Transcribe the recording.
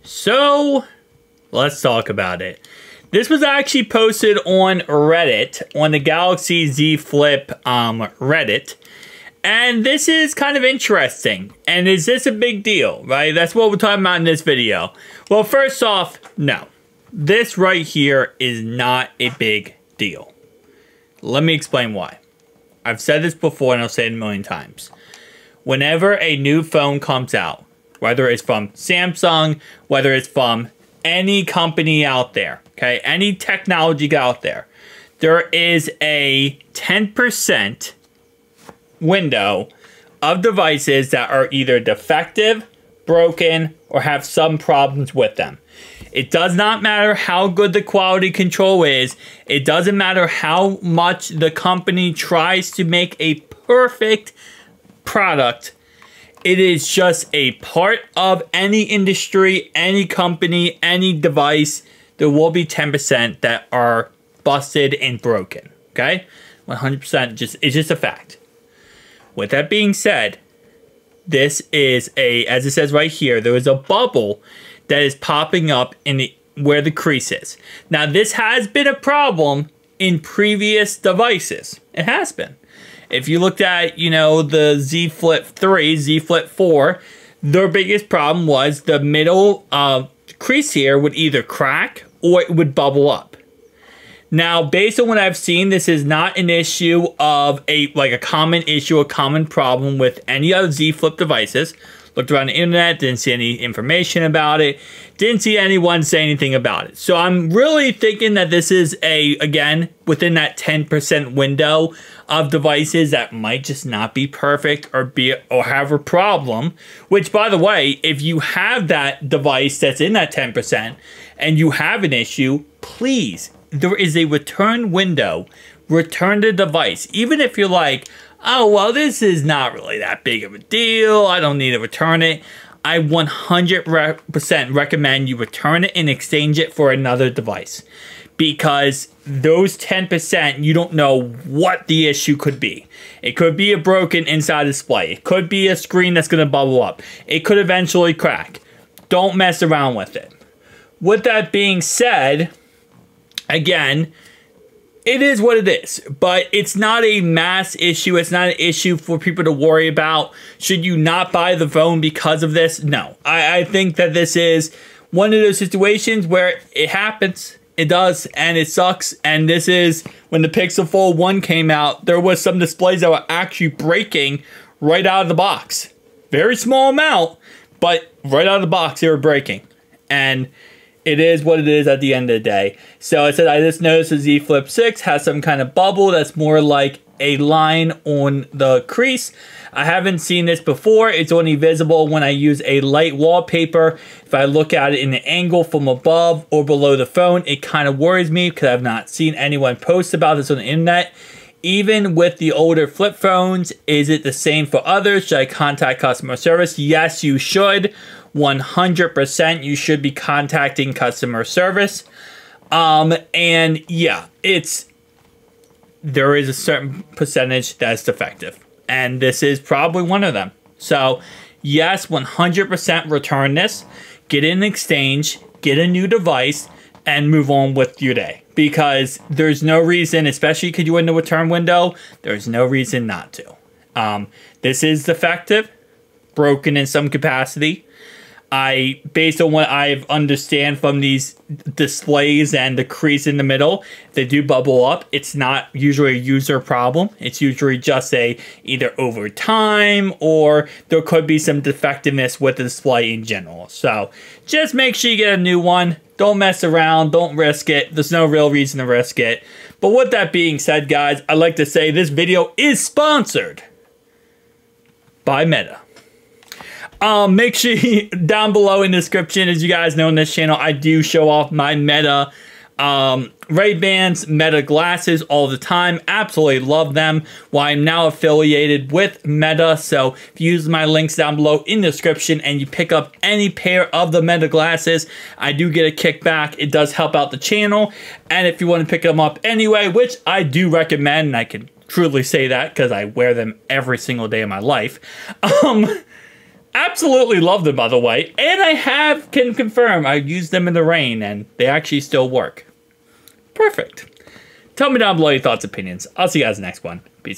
So, let's talk about it. This was actually posted on Reddit, on the Galaxy Z Flip Reddit. And this is kind of interesting. And is this a big deal, right? That's what we're talking about in this video. Well, first off, no. This right here is not a big deal. Let me explain why. I've said this before and I'll say it a million times. Whenever a new phone comes out, whether it's from Samsung, whether it's from any company out there, okay, any technology out there, there is a 10% window of devices that are either defective, broken, or have some problems with them. It does not matter how good the quality control is. It doesn't matter how much the company tries to make a perfect product. It is just a part of any industry, any company, any device. There will be 10% that are busted and broken, okay? 100% it's just a fact. With that being said, this is as it says right here, there is a bubble that is popping up in where the crease is. Now, this has been a problem in previous devices. It has been. If you looked at, the Z Flip 3, Z Flip 4, their biggest problem was the middle crease here would either crack or it would bubble up. Now, based on what I've seen, this is not an issue of a common issue, a common problem with any other Z Flip devices. Looked around the internet, didn't see any information about it. Didn't see anyone say anything about it. So I'm really thinking that this is again, within that 10% window of devices that might just not be perfect or have a problem. Which, by the way, if you have that device that's in that 10% and you have an issue, please, there is a return window. Return the device. Even if you're like, oh, well, this is not really that big of a deal, I don't need to return it, I 100% recommend you return it and exchange it for another device. Because those 10%, you don't know what the issue could be. It could be a broken inside display. It could be a screen that's going to bubble up. It could eventually crack. Don't mess around with it. With that being said, again, it is what it is, but it's not a mass issue. It's not an issue for people to worry about. Should you not buy the phone because of this? No. I think that this is one of those situations where it happens. It does, and it sucks. And this is when the Pixel Fold 1 came out, there was some displays that were actually breaking right out of the box. Very small amount, but right out of the box, they were breaking. And it is what it is at the end of the day. So I said I just noticed the Z Flip 6 has some kind of bubble that's more like a line on the crease. I haven't seen this before. It's only visible when I use a light wallpaper. If I look at it in an angle from above or below the phone, it kind of worries me because I've not seen anyone post about this on the internet. Even with the older flip phones, is it the same for others? Should I contact customer service? Yes, you should. 100% you should be contacting customer service. And yeah, there is a certain percentage that's defective. And this is probably one of them. So yes, 100% return this, get an exchange, get a new device, and move on with your day. Because there's no reason, especially because you're in the return window, there's no reason not to. This is defective, broken in some capacity. Based on what I understand from these displays and the crease in the middle, they do bubble up. It's not usually a user problem. It's usually just either over time or there could be some defectiveness with the display in general. So just make sure you get a new one. Don't mess around. Don't risk it. There's no real reason to risk it. But with that being said, guys, I'd like to say this video is sponsored by Meta. Make sure down below in the description, as you guys know on this channel, I do show off my Meta Ray-Bans, Meta glasses all the time. Absolutely love them. Well, I'm now affiliated with Meta, so if you use my links down below in the description and you pick up any pair of the Meta glasses, I do get a kickback. It does help out the channel. And if you want to pick them up anyway, which I do recommend, and I can truly say that because I wear them every single day of my life, Absolutely love them, by the way. And I can confirm I used them in the rain and they actually still work. Perfect. Tell me down below your thoughts, opinions. I'll see you guys in the next one. Peace.